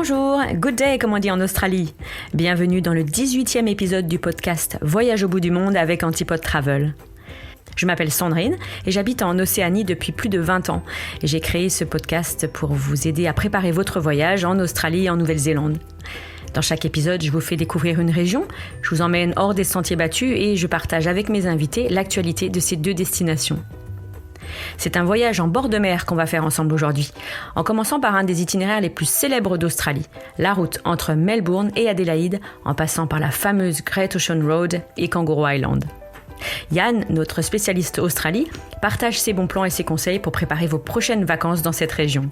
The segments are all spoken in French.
Bonjour, good day comme on dit en Australie. Bienvenue dans le 18e épisode du podcast Voyage au bout du monde avec Antipode Travel. Je m'appelle Sandrine et j'habite en Océanie depuis plus de 20 ans. Et j'ai créé ce podcast pour vous aider à préparer votre voyage en Australie et en Nouvelle-Zélande. Dans chaque épisode, je vous fais découvrir une région, je vous emmène hors des sentiers battus et je partage avec mes invités l'actualité de ces deux destinations. C'est un voyage en bord de mer qu'on va faire ensemble aujourd'hui, en commençant par un des itinéraires les plus célèbres d'Australie, la route entre Melbourne et Adélaïde, en passant par la fameuse Great Ocean Road et Kangaroo Island. Yann, notre spécialiste Australie, partage ses bons plans et ses conseils pour préparer vos prochaines vacances dans cette région.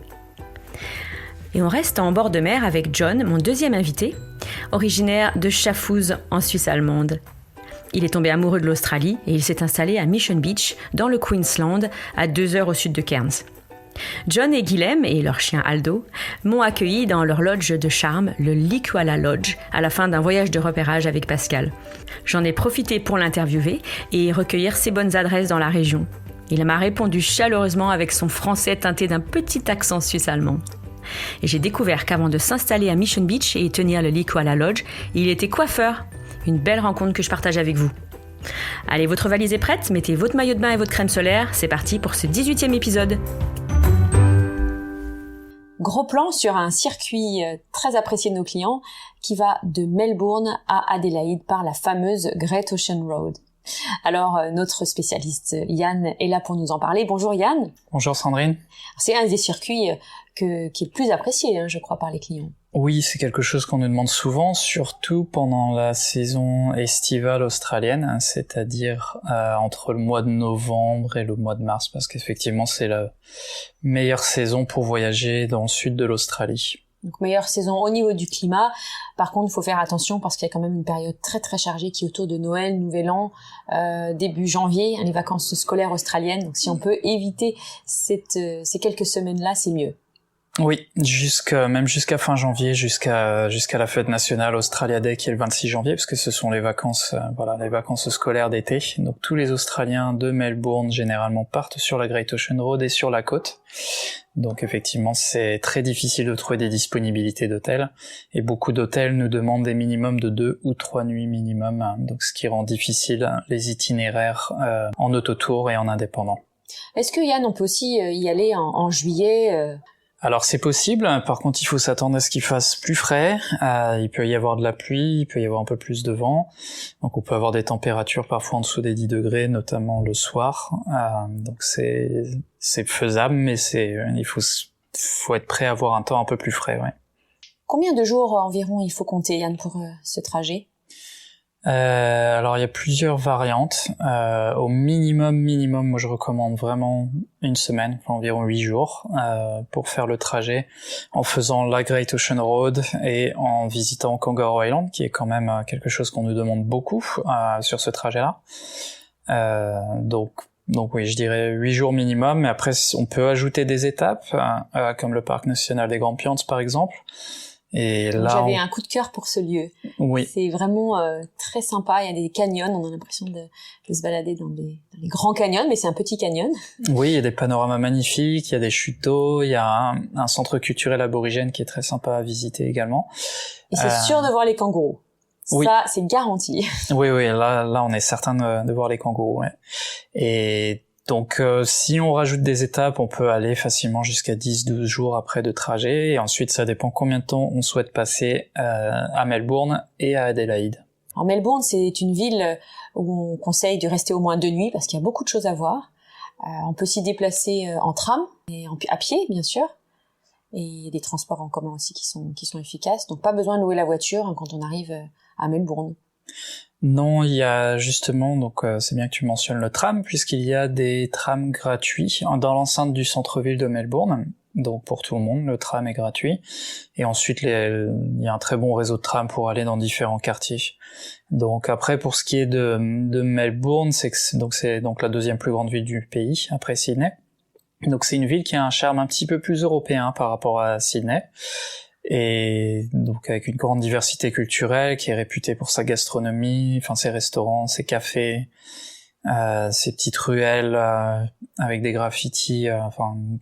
Et on reste en bord de mer avec John, mon deuxième invité, originaire de Schaffhouse en Suisse allemande. Il est tombé amoureux de l'Australie et il s'est installé à Mission Beach, dans le Queensland, à 2 heures au sud de Cairns. John et Guilhem, et leur chien Aldo, m'ont accueilli dans leur lodge de charme, le Likwala Lodge, à la fin d'un voyage de repérage avec Pascal. J'en ai profité pour l'interviewer et recueillir ses bonnes adresses dans la région. Il m'a répondu chaleureusement avec son français teinté d'un petit accent suisse-allemand. Et j'ai découvert qu'avant de s'installer à Mission Beach et tenir le Likwala Lodge, il était coiffeur. Une belle rencontre que je partage avec vous. Allez, votre valise est prête, mettez votre maillot de bain et votre crème solaire. C'est parti pour ce 18e épisode. Gros plan sur un circuit très apprécié de nos clients qui va de Melbourne à Adélaïde par la fameuse Great Ocean Road. Alors, notre spécialiste Yann est là pour nous en parler. Bonjour Yann. Bonjour Sandrine. C'est un des circuits qui est le plus apprécié, je crois, par les clients. Oui, c'est quelque chose qu'on nous demande souvent, surtout pendant la saison estivale australienne, c'est-à-dire entre le mois de novembre et le mois de mars, parce qu'effectivement c'est la meilleure saison pour voyager dans le sud de l'Australie. Donc meilleure saison au niveau du climat. Par contre, il faut faire attention parce qu'il y a quand même une période très très chargée qui est autour de Noël, Nouvel An, début janvier, les vacances scolaires australiennes. Donc si on peut éviter ces quelques semaines-là, c'est mieux. Oui, même jusqu'à fin janvier, jusqu'à la fête nationale Australia Day qui est le 26 janvier, parce que ce sont les vacances scolaires d'été. Donc tous les Australiens de Melbourne généralement partent sur la Great Ocean Road et sur la côte. Donc effectivement, c'est très difficile de trouver des disponibilités d'hôtels et beaucoup d'hôtels nous demandent des minimums de 2 ou 3 nuits minimum, donc ce qui rend difficile les itinéraires en autotour et en indépendant. Est-ce que Yann, on peut aussi y aller en juillet Alors c'est possible, par contre il faut s'attendre à ce qu'il fasse plus frais, il peut y avoir de la pluie, il peut y avoir un peu plus de vent, donc on peut avoir des températures parfois en dessous des 10 degrés, notamment le soir, donc c'est faisable, mais il faut être prêt à avoir un temps un peu plus frais, ouais. Combien de jours environ il faut compter, Yann, pour ce trajet ? Alors il y a plusieurs variantes. Au minimum, moi je recommande vraiment une semaine, environ 8 jours, pour faire le trajet en faisant la Great Ocean Road et en visitant Kangaroo Island, qui est quand même quelque chose qu'on nous demande beaucoup sur ce trajet-là. Donc oui, je dirais 8 jours minimum, mais après on peut ajouter des étapes, comme le parc national des Grandes Piantes par exemple. Et là, j'avais un coup de cœur pour ce lieu. Oui. C'est vraiment très sympa. Il y a des canyons. On a l'impression de se balader dans des grands canyons, mais c'est un petit canyon. Oui, il y a des panoramas magnifiques. Il y a des chutes d'eau. Il y a un centre culturel aborigène qui est très sympa à visiter également. Et c'est sûr de voir les kangourous. Oui. Ça, c'est garanti. Oui. Là, on est certain de voir les kangourous. Ouais. Et donc, si on rajoute des étapes, on peut aller facilement jusqu'à 10-12 jours après de trajet. Et ensuite, ça dépend combien de temps on souhaite passer à Melbourne et à Adélaïde. En Melbourne, c'est une ville où on conseille de rester au moins 2 nuits parce qu'il y a beaucoup de choses à voir. On peut s'y déplacer en tram et à pied, bien sûr. Et il y a des transports en commun aussi qui sont efficaces. Donc, pas besoin de louer la voiture quand on arrive à Melbourne. Non, il y a justement, donc c'est bien que tu mentionnes le tram, puisqu'il y a des trams gratuits dans l'enceinte du centre-ville de Melbourne. Donc pour tout le monde, le tram est gratuit. Et ensuite, il y a un très bon réseau de trams pour aller dans différents quartiers. Donc après, pour ce qui est de Melbourne, c'est donc la deuxième plus grande ville du pays, après Sydney. Donc c'est une ville qui a un charme un petit peu plus européen par rapport à Sydney. Et donc avec une grande diversité culturelle, qui est réputée pour sa gastronomie, ses restaurants, ses cafés, ces petites ruelles avec des graffitis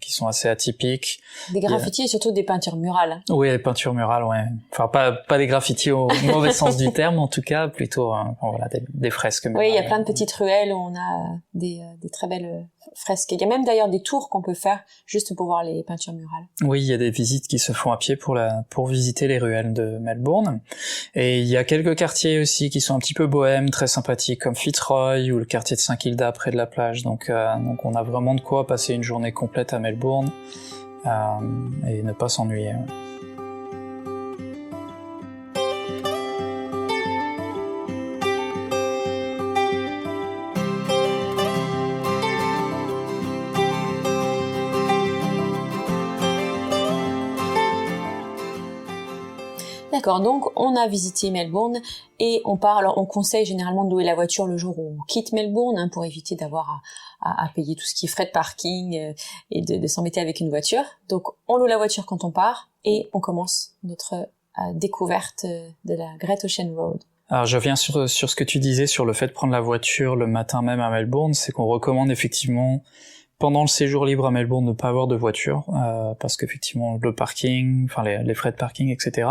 qui sont assez atypiques. Des graffitis et surtout des peintures murales. Oui, les peintures murales, ouais. Enfin, pas des graffitis au mauvais sens du terme, en tout cas, plutôt des fresques murales. Oui, il y a plein de petites ruelles où on a des très belles fresques. Il y a même d'ailleurs des tours qu'on peut faire juste pour voir les peintures murales. Oui, il y a des visites qui se font à pied pour visiter les ruelles de Melbourne. Et il y a quelques quartiers aussi qui sont un petit peu bohèmes, très sympathiques, comme Fitzroy ou le quartier de Saint-Kilda près de la plage. Donc on a vraiment de quoi passer une journée complète à Melbourne et ne pas s'ennuyer. D'accord, donc on a visité Melbourne et on part. Alors on conseille généralement de louer la voiture le jour où on quitte Melbourne pour éviter d'avoir à payer tout ce qui est frais de parking et de s'embêter avec une voiture. Donc on loue la voiture quand on part et on commence notre découverte de la Great Ocean Road. Alors je reviens sur ce que tu disais sur le fait de prendre la voiture le matin même à Melbourne, c'est qu'on recommande effectivement pendant le séjour libre à Melbourne ne pas avoir de voiture parce qu'effectivement le parking, les frais de parking, etc.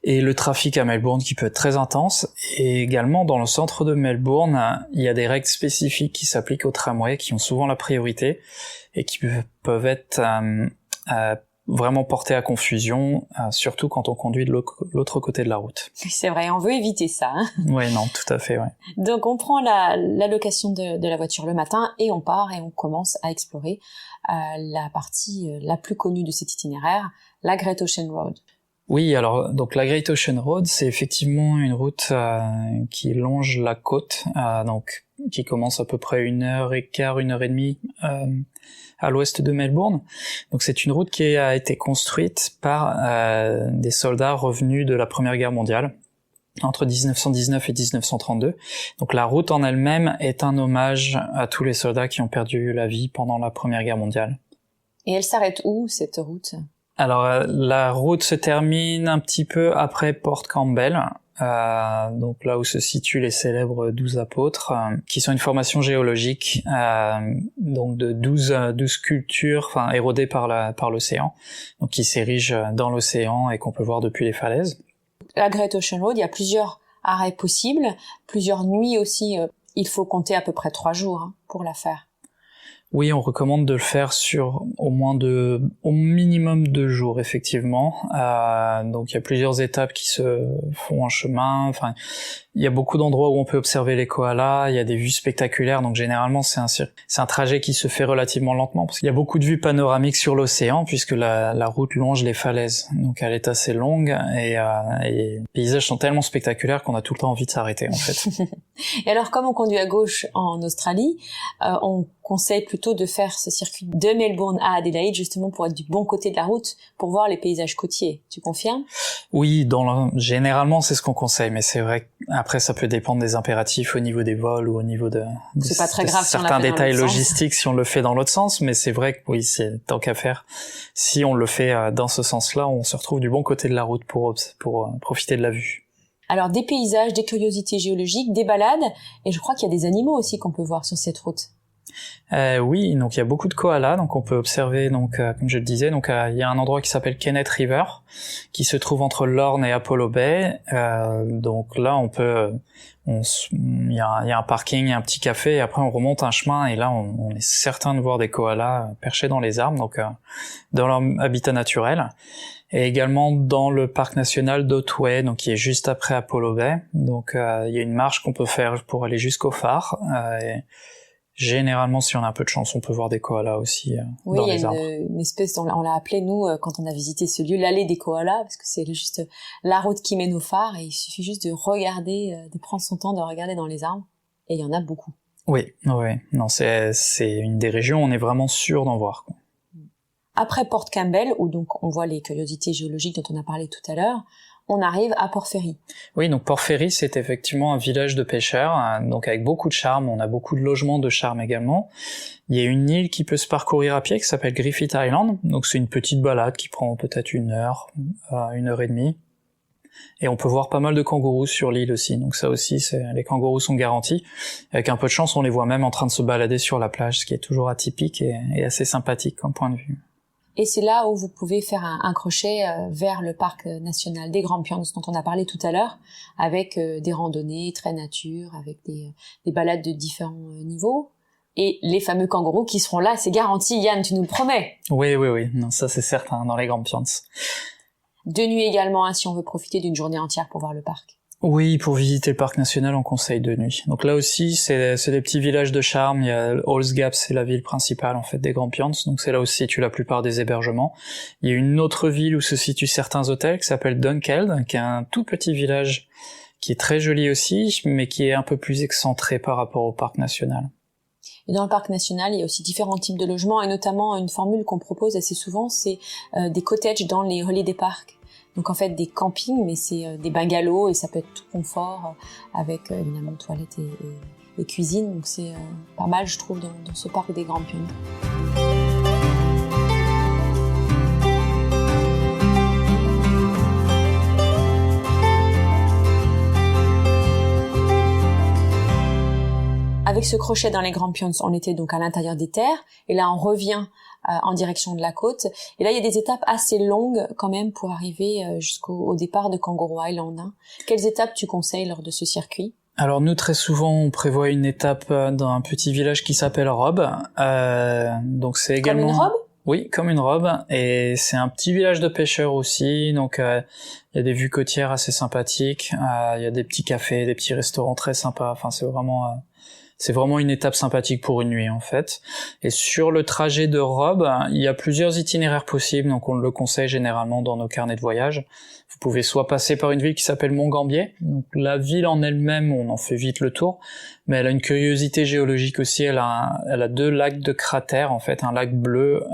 et le trafic à Melbourne qui peut être très intense. Et également dans le centre de Melbourne, il y a des règles spécifiques qui s'appliquent aux tramways qui ont souvent la priorité et qui peuvent être vraiment portées à confusion, surtout quand on conduit de l'autre côté de la route. C'est vrai, on veut éviter ça. Oui, non, tout à fait, ouais. Donc on prend la location de la voiture le matin et on part et on commence à explorer la partie la plus connue de cet itinéraire, la Great Ocean Road. Oui, alors donc la Great Ocean Road, c'est effectivement une route qui longe la côte, donc qui commence à peu près 1h15, 1h30 à l'ouest de Melbourne. Donc c'est une route qui a été construite par des soldats revenus de la Première Guerre mondiale entre 1919 et 1932. Donc la route en elle-même est un hommage à tous les soldats qui ont perdu la vie pendant la Première Guerre mondiale. Et elle s'arrête où, cette route ? Alors la route se termine un petit peu après Port Campbell, donc là où se situent les célèbres 12 apôtres, qui sont une formation géologique donc de 12 sculptures érodées par l'océan, donc qui s'érigent dans l'océan et qu'on peut voir depuis les falaises. La Great Ocean Road, il y a plusieurs arrêts possibles, plusieurs nuits aussi. Il faut compter à peu près 3 jours pour la faire. Oui, on recommande de le faire sur au minimum 2 jours, effectivement. Donc il y a plusieurs étapes qui se font en chemin. Enfin, il y a beaucoup d'endroits où on peut observer les koalas. Il y a des vues spectaculaires. Donc généralement, c'est un trajet qui se fait relativement lentement parce qu'il y a beaucoup de vues panoramiques sur l'océan puisque la route longe les falaises. Donc elle est assez longue et les paysages sont tellement spectaculaires qu'on a tout le temps envie de s'arrêter, en fait. Et alors, comme on conduit à gauche en Australie, on conseille plutôt de faire ce circuit de Melbourne à Adélaïde, justement pour être du bon côté de la route, pour voir les paysages côtiers. Tu confirmes ? Oui, généralement c'est ce qu'on conseille, mais c'est vrai qu'après ça peut dépendre des impératifs au niveau des vols ou au niveau de c'est pas très grave si certains détails logistiques si on le fait dans l'autre sens, mais c'est vrai que oui, c'est tant qu'à faire. Si on le fait dans ce sens-là, on se retrouve du bon côté de la route pour profiter de la vue. Alors des paysages, des curiosités géologiques, des balades, et je crois qu'il y a des animaux aussi qu'on peut voir sur cette route. Oui, donc il y a beaucoup de koalas, donc on peut observer, comme je le disais, il y a un endroit qui s'appelle Kenneth River, qui se trouve entre Lorne et Apollo Bay. Donc là, il y a un parking, un petit café, et après on remonte un chemin, et là on est certain de voir des koalas perchés dans les arbres, donc dans leur habitat naturel. Et également dans le parc national d'Otway, donc qui est juste après Apollo Bay. Donc il y a une marche qu'on peut faire pour aller jusqu'au phare. Et généralement, si on a un peu de chance, on peut voir des koalas aussi dans les arbres. Oui, il y a une espèce, on l'a appelé nous quand on a visité ce lieu, l'allée des koalas, parce que c'est juste la route qui mène au phare, et il suffit juste de regarder, de prendre son temps de regarder dans les arbres, et il y en a beaucoup. Oui. Non, c'est une des régions où on est vraiment sûr d'en voir, quoi. Après Port Campbell, où donc on voit les curiosités géologiques dont on a parlé tout à l'heure, on arrive à Port Fairy. Oui, donc Port Fairy, c'est effectivement un village de pêcheurs, donc avec beaucoup de charme. On a beaucoup de logements de charme également. Il y a une île qui peut se parcourir à pied qui s'appelle Griffith Island. Donc c'est une petite balade qui prend peut-être 1 heure, 1h30. Et on peut voir pas mal de kangourous sur l'île aussi, donc ça aussi, les kangourous sont garantis. Avec un peu de chance, on les voit même en train de se balader sur la plage, ce qui est toujours atypique et assez sympathique comme point de vue. Et c'est là où vous pouvez faire un crochet vers le parc national des Grampians dont on a parlé tout à l'heure, avec des randonnées très nature, avec des balades de différents niveaux. Et les fameux kangourous qui seront là, c'est garanti. Yann, tu nous le promets. Oui, non, ça c'est certain, dans les Grampians. De nuit également, hein, si on veut profiter d'une journée entière pour voir le parc. Oui, pour visiter le parc national, on conseille de nuit. Donc là aussi, c'est des petits villages de charme. Il y a Halls Gap, c'est la ville principale en fait des Grampians, donc c'est là où se situent la plupart des hébergements. Il y a une autre ville où se situent certains hôtels qui s'appelle Dunkeld, qui est un tout petit village qui est très joli aussi, mais qui est un peu plus excentré par rapport au parc national. Et dans le parc national, il y a aussi différents types de logements, et notamment une formule qu'on propose assez souvent, c'est des cottages dans les relais des parcs. Donc en fait des campings, mais c'est des bungalows et ça peut être tout confort avec évidemment toilettes et cuisine. Donc c'est pas mal, je trouve, dans ce parc des Grampians. Avec ce crochet dans les Grampians, on était donc à l'intérieur des terres, et là on revient en direction de la côte. Et là il y a des étapes assez longues quand même pour arriver jusqu'au départ de Kangaroo Island. Hein. Quelles étapes tu conseilles lors de ce circuit ? Alors nous, très souvent, on prévoit une étape dans un petit village qui s'appelle Rob. Donc c'est également... Comme une robe ? Oui, comme une robe. Et c'est un petit village de pêcheurs aussi. Donc il y a des vues côtières assez sympathiques. Il y a des petits cafés, des petits restaurants très sympas. Enfin, c'est vraiment une étape sympathique pour une nuit en fait. Et sur le trajet de Rob, il y a plusieurs itinéraires possibles, donc on le conseille généralement dans nos carnets de voyage. Vous pouvez soit passer par une ville qui s'appelle Mont-Gambier, donc la ville en elle-même, on en fait vite le tour, mais elle a une curiosité géologique aussi, elle a 2 lacs de cratères en fait, un lac bleu,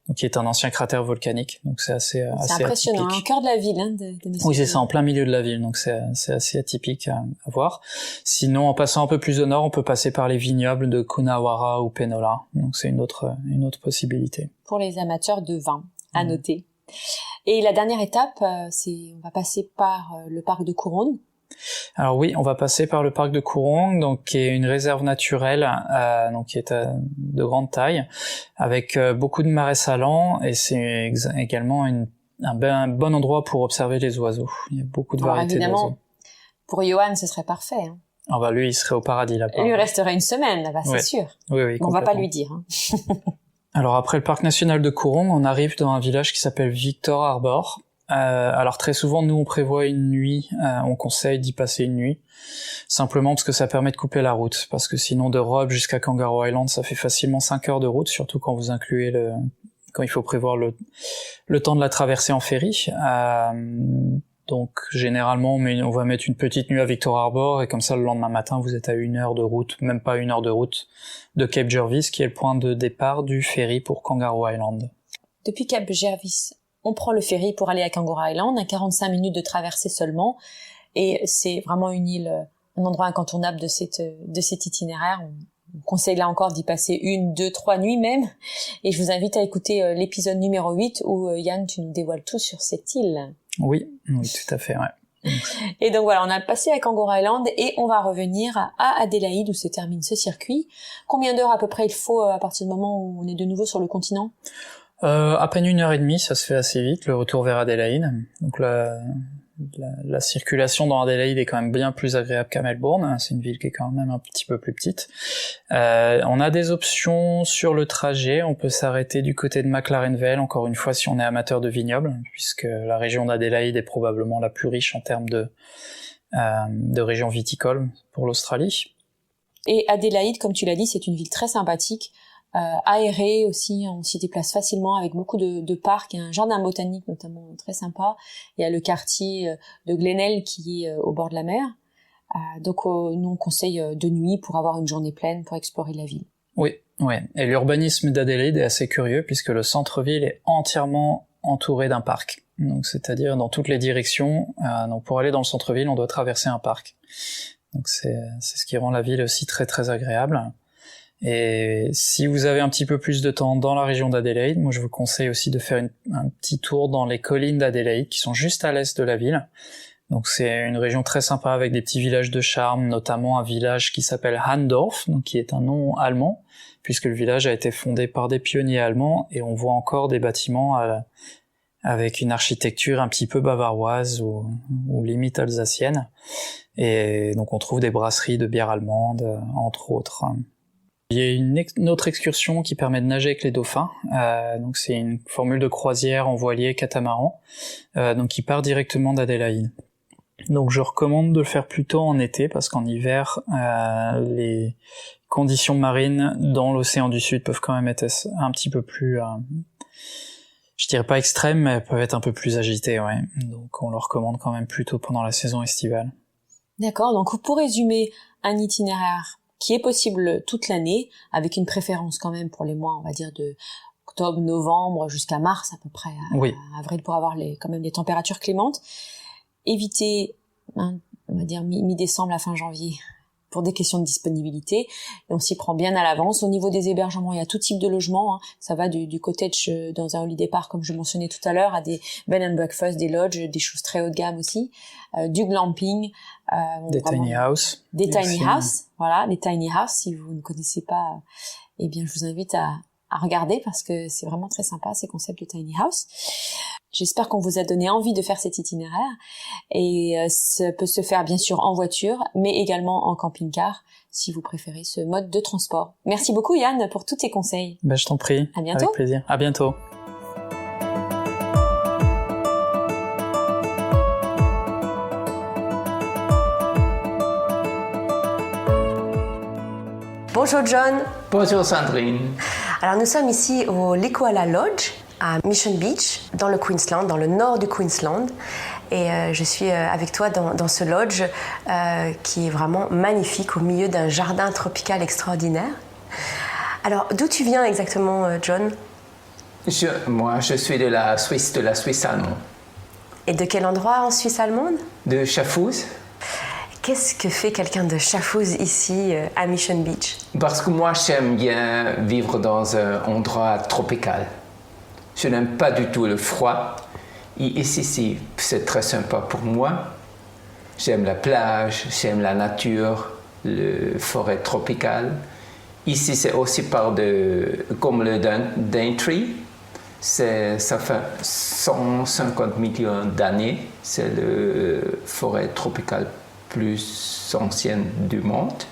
donc qui est un ancien cratère volcanique, donc c'est assez impressionnant, atypique. Au cœur de la ville, hein, de Oui, c'est ça, en plein milieu de la ville, donc c'est assez atypique à voir. Sinon, en passant un peu plus au nord, on peut passer par les vignobles de Coonawarra ou Penola, donc c'est une autre possibilité. Pour les amateurs de vin, à noter. Et la dernière étape, on va passer par le parc de Coorong. Alors oui, on va passer par le parc de Coorong, donc qui est une réserve naturelle, donc qui est de grande taille, avec beaucoup de marais salants, et c'est également un bon endroit pour observer les oiseaux. Il y a beaucoup de variétés d'oiseaux. Pour Johan, ce serait parfait. Hein. Ah bah lui, il serait au paradis là-bas. Il lui resterait une semaine là-bas, c'est sûr. Oui, on va pas lui dire. Hein. Alors après le parc national de Coorong, on arrive dans un village qui s'appelle Victor Harbor. Alors très souvent, nous on prévoit une nuit, on conseille d'y passer une nuit, simplement parce que ça permet de couper la route, parce que sinon de Rob jusqu'à Kangaroo Island, ça fait facilement 5 heures de route, surtout quand vous incluez quand il faut prévoir le temps de la traversée en ferry. Donc généralement, on va mettre une petite nuit à Victor Harbor, et comme ça le lendemain matin, vous êtes à 1 heure de route, même pas 1 heure de route, de Cape Jervis, qui est le point de départ du ferry pour Kangaroo Island. Depuis Cape Jervis, on prend le ferry pour aller à Kangaroo Island, à 45 minutes de traversée seulement, et c'est vraiment une île, un endroit incontournable de cet itinéraire. On conseille là encore d'y passer 1, 2, 3 nuits même, et je vous invite à écouter l'épisode numéro 8 où Yann, tu nous dévoiles tout sur cette île. Oui, tout à fait, ouais. Et donc voilà, on a passé à Kangaroo Island et on va revenir à Adélaïde où se termine ce circuit. Combien d'heures à peu près il faut à partir du moment où on est de nouveau sur le continent ? À peine 1h30, ça se fait assez vite, le retour vers Adélaïde. Donc la circulation dans Adélaïde est quand même bien plus agréable qu'à Melbourne. C'est une ville qui est quand même un petit peu plus petite. On a des options sur le trajet. On peut s'arrêter du côté de McLaren Vale, encore une fois, si on est amateur de vignobles, puisque la région d'Adélaïde est probablement la plus riche en termes de région viticole pour l'Australie. Et Adélaïde, comme tu l'as dit, c'est une ville très sympathique. Aéré aussi, on s'y déplace facilement avec beaucoup de parcs, il y a un jardin botanique notamment très sympa, il y a le quartier de Glenelg qui est au bord de la mer, donc nous on conseille de nuit pour avoir une journée pleine pour explorer la ville. Oui, et l'urbanisme d'Adélaïde est assez curieux puisque le centre-ville est entièrement entouré d'un parc, donc c'est-à-dire dans toutes les directions, donc pour aller dans le centre-ville on doit traverser un parc, donc c'est ce qui rend la ville aussi très très agréable. Et si vous avez un petit peu plus de temps dans la région d'Adélaïde, moi je vous conseille aussi de faire un petit tour dans les collines d'Adélaïde qui sont juste à l'est de la ville. Donc c'est une région très sympa avec des petits villages de charme, notamment un village qui s'appelle Handorf, donc qui est un nom allemand, puisque le village a été fondé par des pionniers allemands et on voit encore des bâtiments avec une architecture un petit peu bavaroise ou limite alsacienne. Et donc on trouve des brasseries de bière allemande, entre autres. Il y a une autre excursion qui permet de nager avec les dauphins. Donc c'est une formule de croisière en voilier catamaran, donc qui part directement d'Adélaïde. Donc je recommande de le faire plutôt en été parce qu'en hiver, les conditions marines dans l'océan du Sud peuvent quand même être un petit peu plus, je dirais pas extrêmes, mais elles peuvent être un peu plus agitées, ouais. Donc on le recommande quand même plutôt pendant la saison estivale. D'accord, donc pour résumer, un itinéraire qui est possible toute l'année, avec une préférence quand même pour les mois, on va dire, de octobre, novembre, jusqu'à mars à peu près, oui. À avril, pour avoir quand même des températures clémentes. Éviter, on va dire, mi-décembre à fin janvier, pour des questions de disponibilité, et on s'y prend bien à l'avance. Au niveau des hébergements, il y a tout type de logements, hein. Ça va du cottage dans un holiday park, comme je mentionnais tout à l'heure, à des bed and breakfast, des lodges, des choses très haut de gamme aussi, du glamping, des tiny house. Des tiny house, voilà, les tiny house. Si vous ne connaissez pas, eh bien, je vous invite à regarder parce que c'est vraiment très sympa, ces concepts de tiny house. J'espère qu'on vous a donné envie de faire cet itinéraire et ça peut se faire bien sûr en voiture, mais également en camping-car si vous préférez ce mode de transport. Merci beaucoup Yann pour tous tes conseils. Ben, je t'en prie. À bientôt. Avec plaisir. À bientôt. Bonjour John. Bonjour Sandrine. Alors nous sommes ici au Likoala Lodge à Mission Beach, dans le Queensland, dans le nord du Queensland. Et je suis avec toi dans ce lodge qui est vraiment magnifique au milieu d'un jardin tropical extraordinaire. Alors d'où tu viens exactement, John ? Moi, je suis de la Suisse allemande. Et de quel endroit en Suisse allemande ? De Schaffhouse. Qu'est-ce que fait quelqu'un de Schaffhouse ici à Mission Beach ? Parce que moi, j'aime bien vivre dans un endroit tropical. Je n'aime pas du tout le froid. Et ici, c'est très sympa pour moi. J'aime la plage, j'aime la nature, la forêt tropicale. Ici, c'est aussi comme le Daintree. Ça fait 150 millions d'années. C'est la forêt tropicale plus ancienne du monde.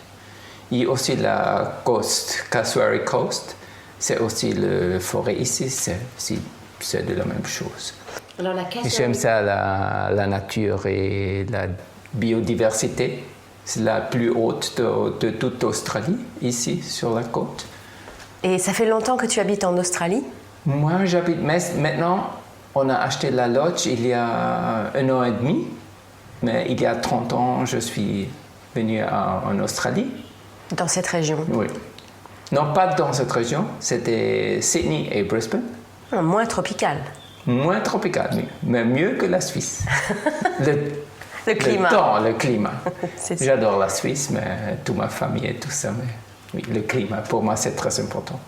Et aussi la côte, Cassowary Coast, c'est aussi la forêt ici, c'est de la même chose. Alors J'aime ça, la nature et la biodiversité. C'est la plus haute de toute l'Australie, ici, sur la côte. Et ça fait longtemps que tu habites en Australie ? Moi, j'habite maintenant. On a acheté la lodge il y a 1 an et demi. Mais il y a 30 ans, je suis venu en Australie. Dans cette région ? Oui. Non, pas dans cette région. C'était Sydney et Brisbane. Moins tropical. Moins tropical, oui. Mais mieux que la Suisse. Le climat. Le climat. J'adore la Suisse, mais toute ma famille et tout ça. Mais oui, le climat, pour moi, c'est très important.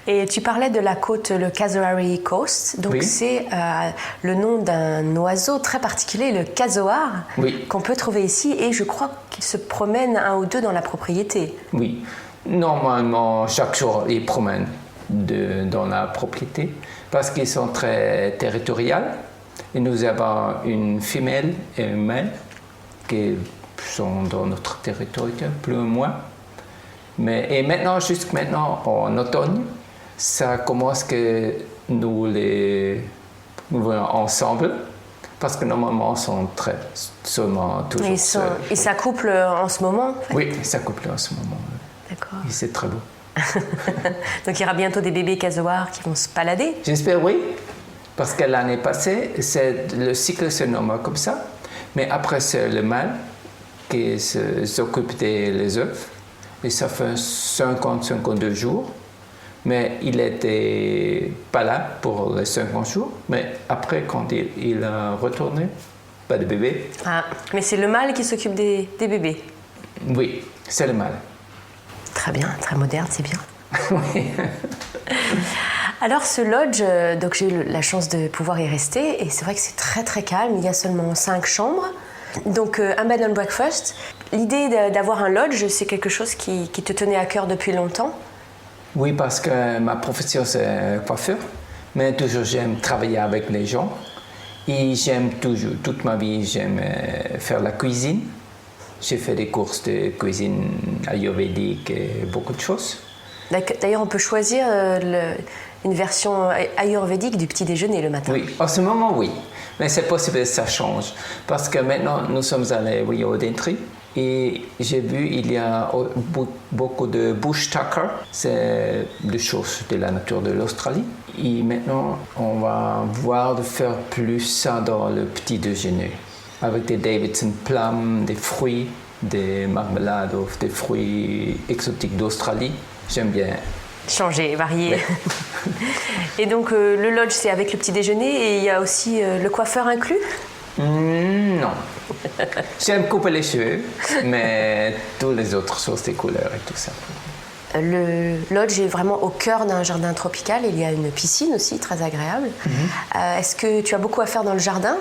Et tu parlais de la côte, le Cassowary Coast. Donc, oui. C'est le nom d'un oiseau très particulier, le casoar, oui. Qu'on peut trouver ici. Et je crois qu'il se promène un ou deux dans la propriété. Oui. Normalement, chaque jour, ils promènent dans la propriété parce qu'ils sont très territoriaux. Et nous avons une femelle et un mâle qui sont dans notre territoire, plus ou moins. Et maintenant, jusqu'à maintenant, en automne, ça commence que nous les voyons ensemble, parce que normalement, ils sont seulement toujours seuls. Ils s'accouplent en ce moment ? Oui, ils s'accouplent en ce moment. D'accord. Et c'est très beau. Donc il y aura bientôt des bébés casoars qui vont se balader ? J'espère oui, parce que l'année passée, le cycle se nomme comme ça, mais après c'est le mâle qui s'occupe des œufs, et ça fait 50-52 jours. Mais il n'était pas là pour les 50 jours. Mais après, quand il a retourné, pas de bébé. Ah, mais c'est le mâle qui s'occupe des bébés ? Oui, c'est le mâle. Très bien, très moderne, c'est bien. Alors ce lodge, donc j'ai eu la chance de pouvoir y rester et c'est vrai que c'est très très calme, il y a seulement 5 chambres. Donc un bed and breakfast. L'idée d'avoir un lodge, c'est quelque chose qui te tenait à cœur depuis longtemps? Oui, parce que ma profession c'est coiffeur, mais toujours j'aime travailler avec les gens et j'aime toujours, toute ma vie, j'aime faire la cuisine. J'ai fait des courses de cuisine ayurvédique et beaucoup de choses. D'ailleurs, on peut choisir une version ayurvédique du petit déjeuner le matin. Oui, en ce moment, oui. Mais c'est possible que ça change. Parce que maintenant, nous sommes allés au Daintree et j'ai vu il y a beaucoup de bush tucker. C'est des choses de la nature de l'Australie. Et maintenant, on va voir de faire plus ça dans le petit déjeuner. Avec des Davidson plums, des fruits, des marmelades, des fruits exotiques d'Australie. J'aime bien. Changer, varier. Ouais. Et donc le lodge, c'est avec le petit déjeuner et il y a aussi le coiffeur inclus? Non. J'aime couper les cheveux, mais toutes les autres choses, des couleurs et tout ça. Le lodge est vraiment au cœur d'un jardin tropical. Il y a une piscine aussi, très agréable. Est-ce que tu as beaucoup à faire dans le jardin?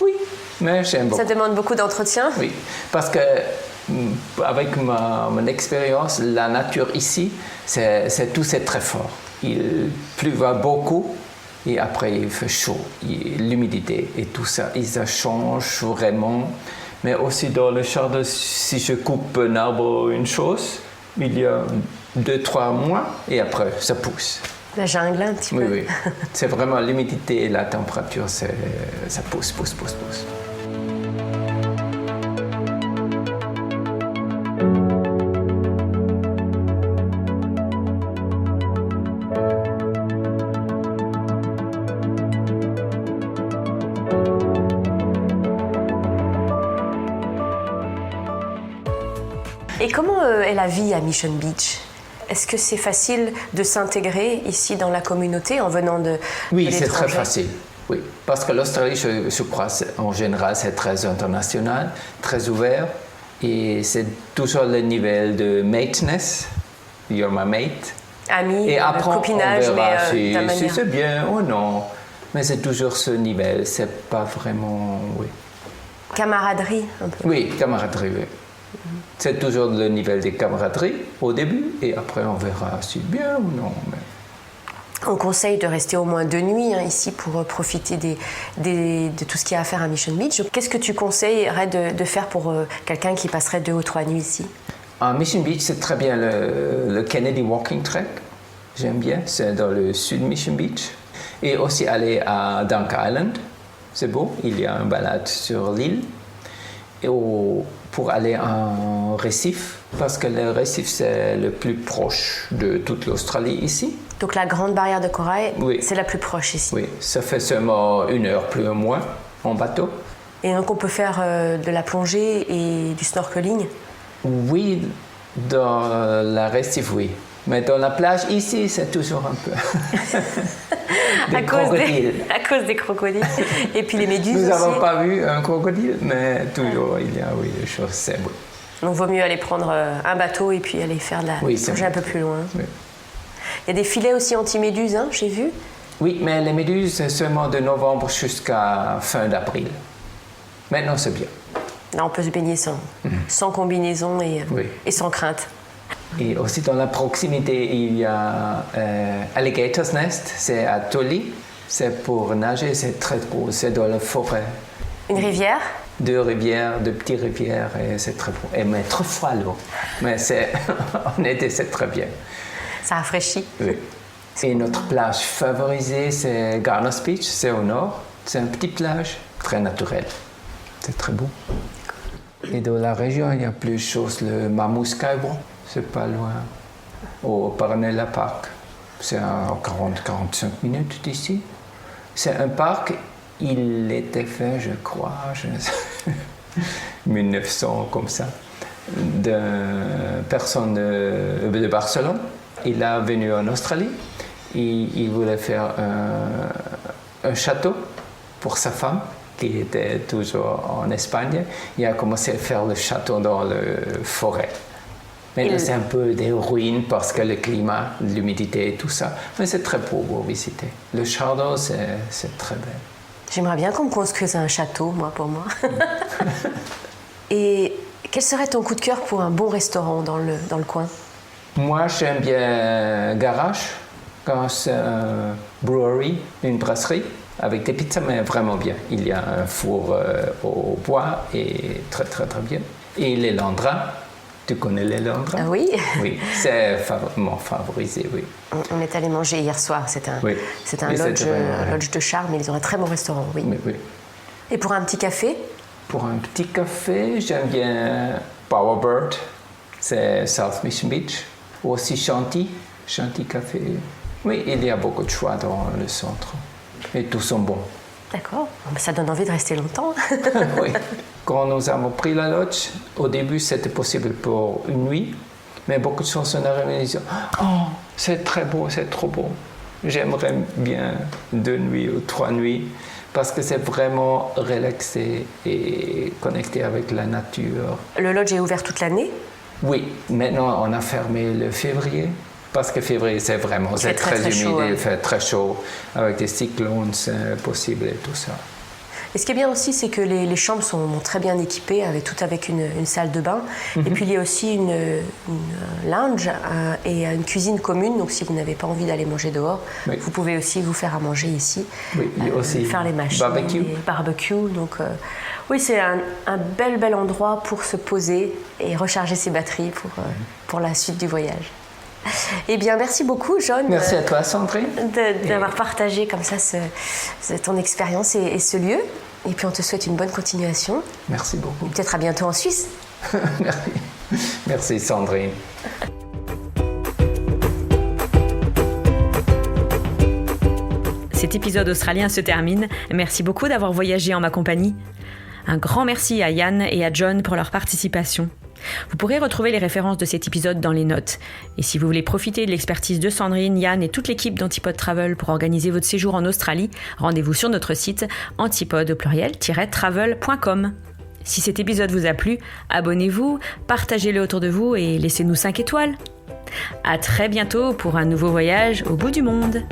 Oui, mais j'aime beaucoup. Ça demande beaucoup d'entretien? Oui, parce que avec mon expérience, la nature ici, c'est très fort. Il pleut beaucoup et après il fait chaud, l'humidité et tout ça, et ça change vraiment. Mais aussi dans le jardin, si je coupe un arbre, une chose, il y a 2-3 mois et après ça pousse. La jungle un petit peu. Oui, oui. C'est vraiment l'humidité et la température, ça pousse. Et comment est la vie à Mission Beach? Est-ce que c'est facile de s'intégrer ici dans la communauté en venant de Oui, de c'est très l'étranger? facile. Oui, parce que l'Australie, je crois, en général, c'est très international, très ouvert. Et c'est toujours le niveau de mateness. You're my mate. Amis, Et après, copinage, on verra mais ta si manière. c'est bien ou non. Mais c'est toujours ce niveau. C'est pas vraiment. Oui, Camaraderie, un peu. oui, camaraderie, oui. C'est toujours le niveau de camaraderie au début. Et après, on verra si bien ou non. Mais... On conseille de rester au moins 2 nuits ici pour profiter de tout ce qu'il y a à faire à Mission Beach. Qu'est-ce que tu conseillerais de faire pour quelqu'un qui passerait 2 ou 3 nuits ici? À Mission Beach, c'est très bien le Kennedy Walking Track. J'aime bien, c'est dans le sud de Mission Beach. Et aussi aller à Dunk Island, c'est beau, il y a une balade sur l'île. Et pour aller en récif, parce que le récif c'est le plus proche de toute l'Australie ici. Donc la grande barrière de corail, Oui. c'est la plus proche ici. Oui, ça fait seulement 1 heure plus ou moins en bateau. Et donc on peut faire de la plongée et du snorkeling? Oui, dans la récif, oui. Mais dans la plage ici, c'est toujours un peu des crocodiles. À cause des crocodiles. Et puis les méduses Nous aussi. n'avons pas vu un crocodile, mais toujours il y a des choses, c'est beau. Donc vaut mieux aller prendre un bateau et puis aller faire de la Oui, c'est plongée bon. un peu plus loin. Oui. Il y a des filets aussi anti-méduses, hein, j'ai vu. Oui, mais les méduses, c'est seulement de novembre jusqu'à fin d'avril. Maintenant, c'est bien. Là, on peut se baigner sans combinaison Oui. et sans crainte. Et aussi dans la proximité, il y a Alligator's Nest, c'est à Tolly. C'est pour nager, c'est très beau, c'est dans la forêt. Une rivière? 2 rivières, 2 petites rivières, et c'est très beau. Et mais trop froid l'eau. Mais en été, c'est très bien. Ça rafraîchit. Oui. Et notre plage favorisée, c'est Garner's Beach, c'est au nord. C'est une petite plage, très naturelle. C'est très beau. Et dans la région, il y a plus de choses. Le Mammoth Skybound, c'est pas loin. Au Paranella Park, c'est à 40-45 minutes d'ici. C'est un parc, il était fait, je crois, 1900 comme ça, d'une personne de Barcelone. Il est venu en Australie et il voulait faire un château pour sa femme qui était toujours en Espagne. Il a commencé à faire le château dans la forêt. Maintenant, c'est un peu des ruines parce que le climat, l'humidité et tout ça. Mais c'est très beau pour visiter. Le château, c'est très belle. J'aimerais bien qu'on me construise un château, pour moi. Et quel serait ton coup de cœur pour un bon restaurant dans le coin? Moi, j'aime bien Garage. Garage, c'est un brewery, une brasserie, avec des pizzas, mais vraiment bien. Il y a un four au bois et très, très, très bien. Et les Landras. Tu connais les Landras? Ah oui. Oui, c'est mon favorisé, oui. On est allé manger hier soir. C'est un lodge de charme. Ils ont un très bon restaurant, oui. Oui. Et pour un petit café? Pour un petit café, j'aime bien Bowerbird, c'est South Mission Beach. Ou aussi Shanty Café. Oui, il y a beaucoup de choix dans le centre. Et tous sont bons. D'accord. Ça donne envie de rester longtemps. Oui. Quand nous avons pris la lodge, au début, c'était possible pour une nuit. Mais beaucoup de gens sont arrivés et disaient « Oh, c'est très beau, c'est trop beau. J'aimerais bien 2 nuits ou 3 nuits. » Parce que c'est vraiment relaxé et connecté avec la nature. Le lodge est ouvert toute l'année? Oui, maintenant on a fermé le février. Parce que février, c'est très humide, chaud, il fait très chaud. Avec des cyclones, c'est possible et tout ça. Et ce qui est bien aussi, c'est que les chambres sont très bien équipées, avec une salle de bain. Et puis il y a aussi une lounge et une cuisine commune. Donc si vous n'avez pas envie d'aller manger dehors, vous pouvez aussi vous faire à manger ici. Oui, il y a aussi faire les machines, barbecue. Donc oui, c'est un bel endroit pour se poser et recharger ses batteries pour la suite du voyage. Eh bien, merci beaucoup, John. Merci à toi, Sandrine. D'avoir partagé comme ça ton expérience et ce lieu. Et puis, on te souhaite une bonne continuation. Merci beaucoup. Peut-être à bientôt en Suisse. Merci, Sandrine. Cet épisode australien se termine. Merci beaucoup d'avoir voyagé en ma compagnie. Un grand merci à Yann et à John pour leur participation. Vous pourrez retrouver les références de cet épisode dans les notes. Et si vous voulez profiter de l'expertise de Sandrine, Yann et toute l'équipe d'Antipode Travel pour organiser votre séjour en Australie, rendez-vous sur notre site antipode-travel.com. Si cet épisode vous a plu, abonnez-vous, partagez-le autour de vous et laissez-nous 5 étoiles. À très bientôt pour un nouveau voyage au bout du monde.